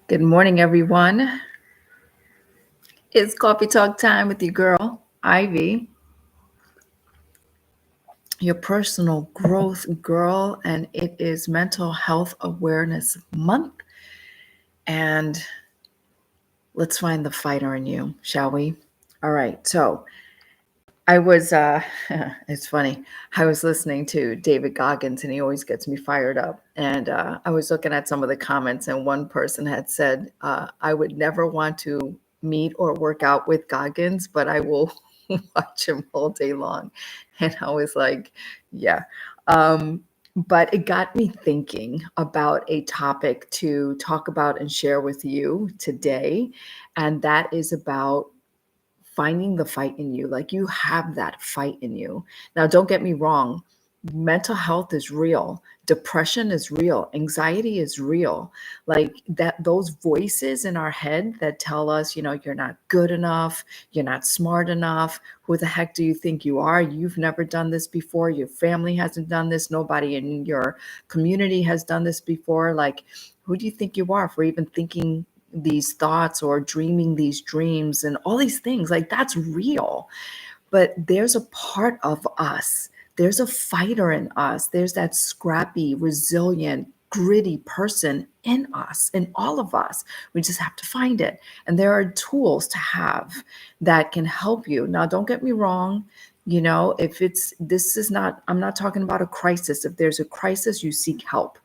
Good morning, everyone. It's coffee talk time with your girl, Ivy, your personal growth girl, and it is Mental Health Awareness Month. And let's find the fighter in you, shall we? All right. So I was, it's funny. I was listening to David Goggins, and he always gets me fired up. And I was looking at some of the comments, and one person had said, I would never want to meet or work out with Goggins, but I will watch him all day long. And I was like, yeah. But it got me thinking about a topic to talk about and share with you today. And that is about finding the fight in you. Like, you have that fight in you. Now, don't get me wrong. Mental health is real. Depression is real. Anxiety is real. Like that, those voices in our head that tell us, you're not good enough. You're not smart enough. Who the heck do you think you are? You've never done this before. Your family hasn't done this. Nobody in your community has done this before. Like, who do you think you are for even thinking these thoughts or dreaming these dreams and all these things? Like, that's real. But there's a part of us, there's a fighter in us, there's that scrappy, resilient, gritty person in us, in all of us. We just have to find it. And there are tools to have that can help you. Now, don't get me wrong. If this is not, I'm not talking about a crisis. If there's a crisis, you seek help.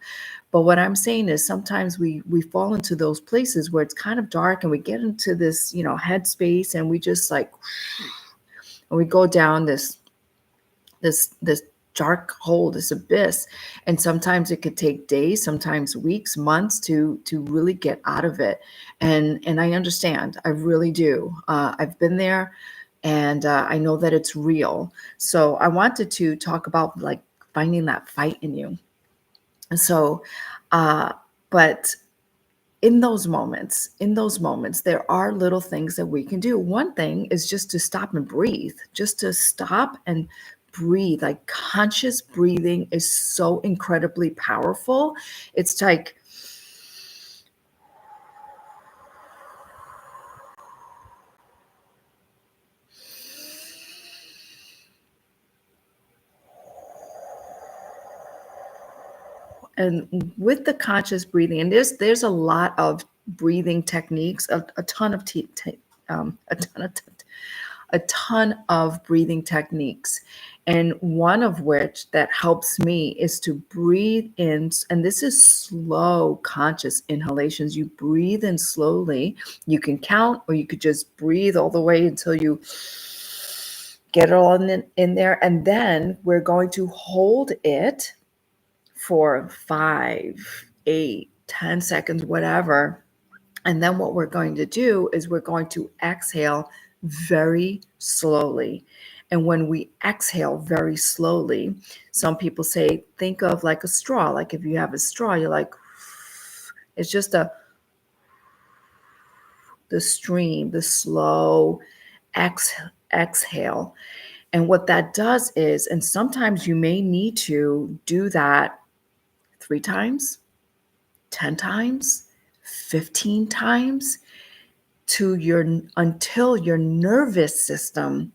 But what I'm saying is sometimes we fall into those places where it's kind of dark and we get into this, headspace, and we just like, and we go down this dark hole, this abyss. And sometimes it could take days, sometimes weeks, months to really get out of it. And I understand, I really do. I've been there, and I know that it's real. So I wanted to talk about like finding that fight in you. So, uh, but in those moments, there are little things that we can do. One thing is just to stop and breathe, just to stop and breathe. Like, conscious breathing is so incredibly powerful. It's like, and with the conscious breathing, and there's a lot of breathing techniques, a ton of a ton of a ton of breathing techniques. And one of which that helps me is to breathe in, and this is slow, conscious inhalations. You breathe in slowly. You can count, or you could just breathe all the way until you get it all in there. And then we're going to hold it for 5, 8, 10 seconds, whatever. And then what we're going to do is we're going to exhale very slowly. And when we exhale very slowly, some people say, think of like a straw. Like, if you have a straw, you're like, it's just the stream, the slow exhale. And what that does is, and sometimes you may need to do that 3 times, 10 times, 15 times, until your nervous system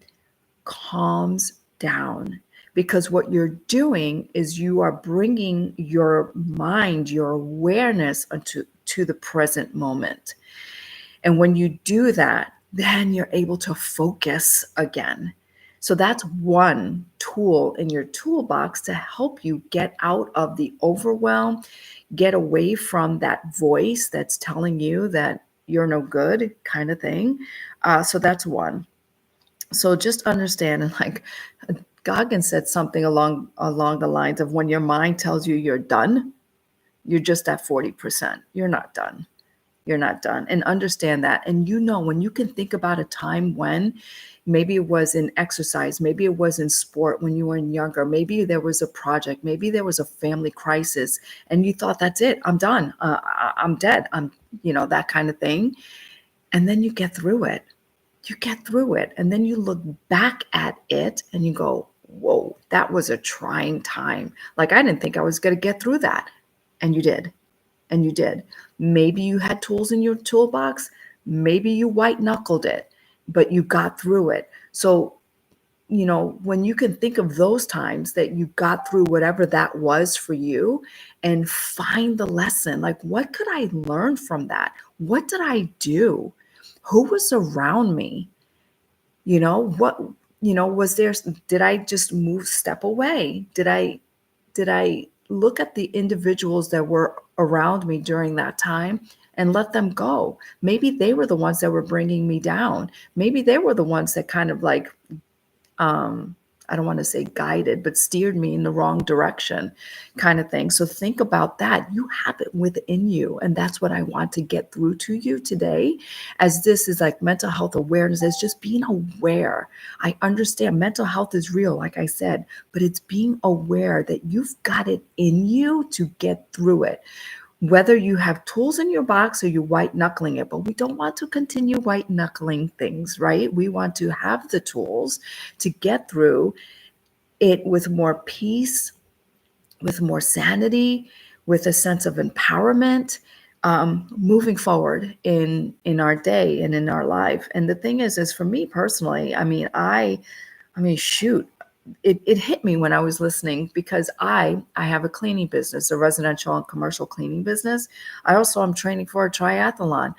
calms down. Because what you're doing is you are bringing your mind, your awareness to the present moment. And when you do that, then you're able to focus again. So that's one tool in your toolbox to help you get out of the overwhelm, get away from that voice that's telling you that you're no good, kind of thing. So that's one. So just understand, and like Goggins said something along the lines of, when your mind tells you you're done, you're just at 40%. You're not done. You're not done. And understand that. And when you can think about a time when maybe it was in exercise, maybe it was in sport when you were younger, maybe there was a project, maybe there was a family crisis, and you thought, that's it, I'm done. I'm dead. That kind of thing. And then you get through it. You get through it. And then you look back at it and you go, whoa, that was a trying time. Like, I didn't think I was going to get through that. And you did. And you did. Maybe you had tools in your toolbox. Maybe you white knuckled it, but you got through it. So, when you can think of those times that you got through whatever that was for you and find the lesson, like, what could I learn from that? What did I do? Who was around me? What, was there, did I just step away? Did I look at the individuals that were around me during that time and let them go? Maybe they were the ones that were bringing me down. Maybe they were the ones that kind of like, I don't want to say guided, but steered me in the wrong direction, kind of thing. So think about that. You have it within you. And that's what I want to get through to you today, as this is like mental health awareness, is just being aware. I understand mental health is real, like I said, but it's being aware that you've got it in you to get through it. Whether you have tools in your box or you're white knuckling it, but we don't want to continue white knuckling things, right? We want to have the tools to get through it with more peace, with more sanity, with a sense of empowerment, moving forward in our day and in our life. And the thing is for me personally, shoot, it hit me when I was listening, because I have a cleaning business, a residential and commercial cleaning business. I also am training for a triathlon.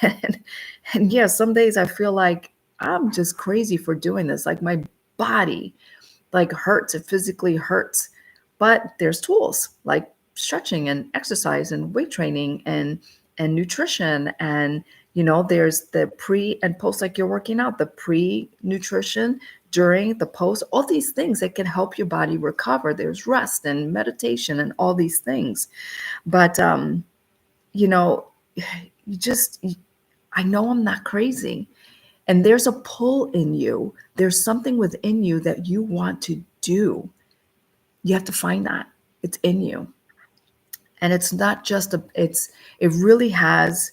And, and yeah, some days I feel like I'm just crazy for doing this. Like my body like hurts, it physically hurts. But there's tools like stretching and exercise and weight training and nutrition, and there's the pre and post, like you're working out, the pre-nutrition, during, the post, all these things that can help your body recover. There's rest and meditation and all these things. But you know, I know I'm not crazy. And there's a pull in you. There's something within you that you want to do. You have to find that. It's in you. And it's not just it really has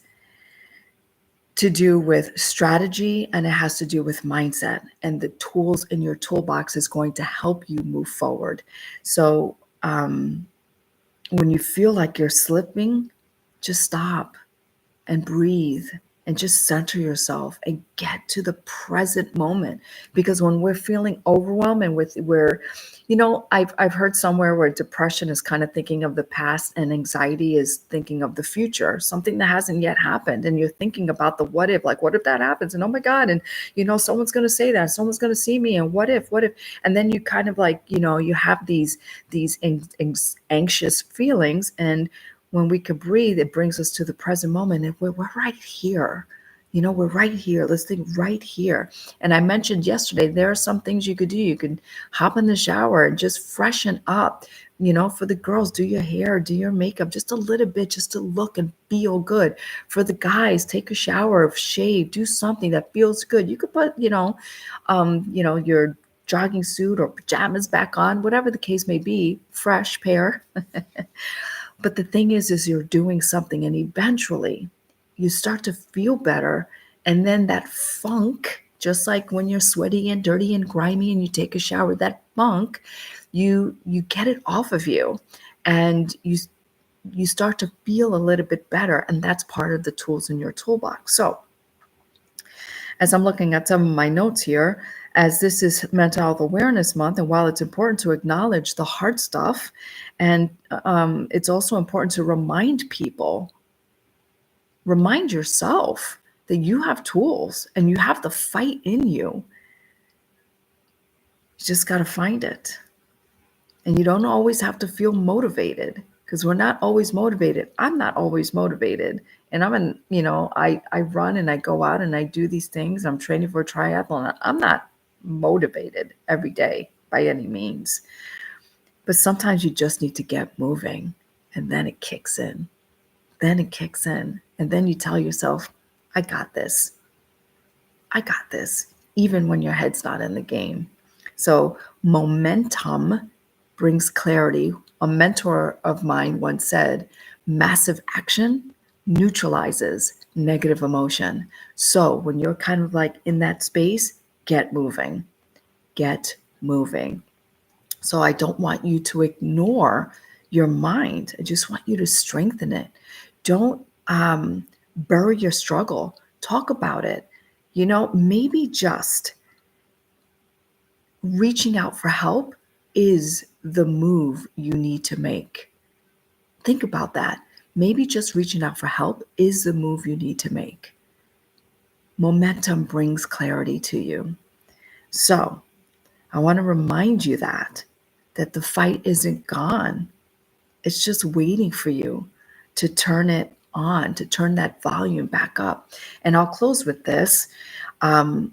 to do with strategy, and it has to do with mindset, and the tools in your toolbox is going to help you move forward. So when you feel like you're slipping, just stop and breathe and just center yourself and get to the present moment. Because when we're feeling overwhelmed and I've heard somewhere where depression is kind of thinking of the past and anxiety is thinking of the future, something that hasn't yet happened. And you're thinking about the what if, like, what if that happens? And oh my God, and someone's going to say that, someone's going to see me, and what if, and then you kind of like, you have these anxious feelings. And when we can breathe, it brings us to the present moment. And we're right here. We're right here. Let's think right here. And I mentioned yesterday, there are some things you could do. You can hop in the shower and just freshen up. For the girls, do your hair, do your makeup, just a little bit, just to look and feel good. For the guys, take a shower, shave, do something that feels good. You could put, your jogging suit or pajamas back on, whatever the case may be, fresh pair. But the thing is you're doing something, and eventually you start to feel better. And then that funk, just like when you're sweaty and dirty and grimy and you take a shower, that funk, you get it off of you, and you start to feel a little bit better. And that's part of the tools in your toolbox. So as I'm looking at some of my notes here, as this is Mental Health Awareness Month, and while it's important to acknowledge the hard stuff, and it's also important to remind people, remind yourself that you have tools and you have the fight in you. You just got to find it. And you don't always have to feel motivated, because we're not always motivated. I'm not always motivated. And I run and I go out and I do these things. I'm training for a triathlon. I'm not motivated every day by any means. But sometimes you just need to get moving, and then it kicks in. And then you tell yourself, I got this. I got this, even when your head's not in the game. So momentum brings clarity. A mentor of mine once said, massive action neutralizes negative emotion. So when you're kind of like in that space, get moving. Get moving. So I don't want you to ignore your mind. I just want you to strengthen it. Don't bury your struggle. Talk about it. Maybe just reaching out for help is the move you need to make. Think about that. Maybe just reaching out for help is the move you need to make. Momentum brings clarity to you. So I want to remind you that the fight isn't gone. It's just waiting for you to turn it on, to turn that volume back up. And I'll close with this. And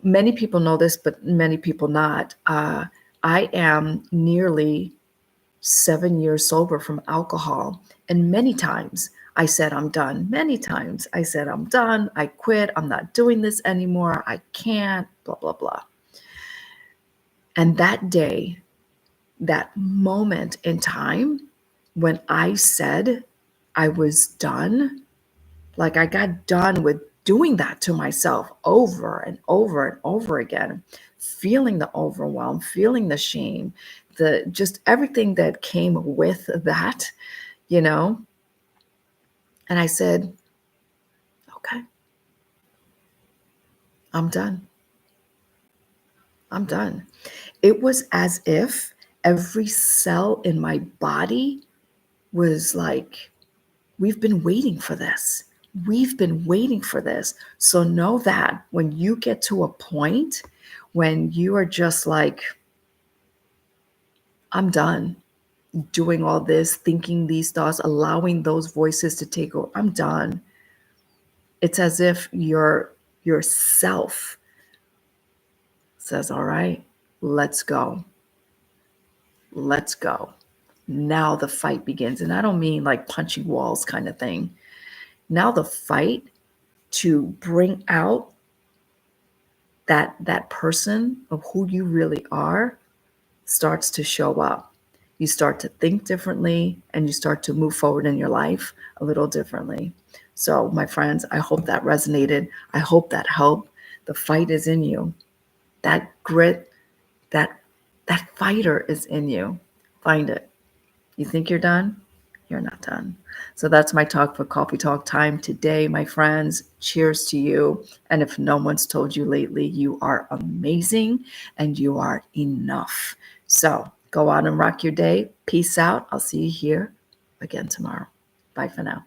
many people know this, but many people not. I am nearly 7 years sober from alcohol. And many times I said, I'm done. Many times I said, I'm done. I quit. I'm not doing this anymore. I can't, blah, blah, blah. And that day, that moment in time when I said I was done, like I got done with doing that to myself over and over and over again, feeling the overwhelm, feeling the shame, the just everything that came with that, you know. And I said, okay, I'm done. I'm done. It was as if every cell in my body was like, we've been waiting for this. We've been waiting for this. So know that when you get to a point when you are just like, I'm done doing all this, thinking these thoughts, allowing those voices to take over, I'm done. It's as if your self says, all right, let's go. Let's go. Now the fight begins. And I don't mean like punching walls kind of thing. Now the fight to bring out that person of who you really are starts to show up. You start to think differently and you start to move forward in your life a little differently. So, my friends, I hope that resonated. I hope that helped. The fight is in you. That grit, that fighter is in you. Find it. You think you're done? You're not done. So that's my talk for coffee talk time today, my friends. Cheers to you. And if no one's told you lately, you are amazing and you are enough. So go out and rock your day. Peace out. I'll see you here again tomorrow. Bye for now.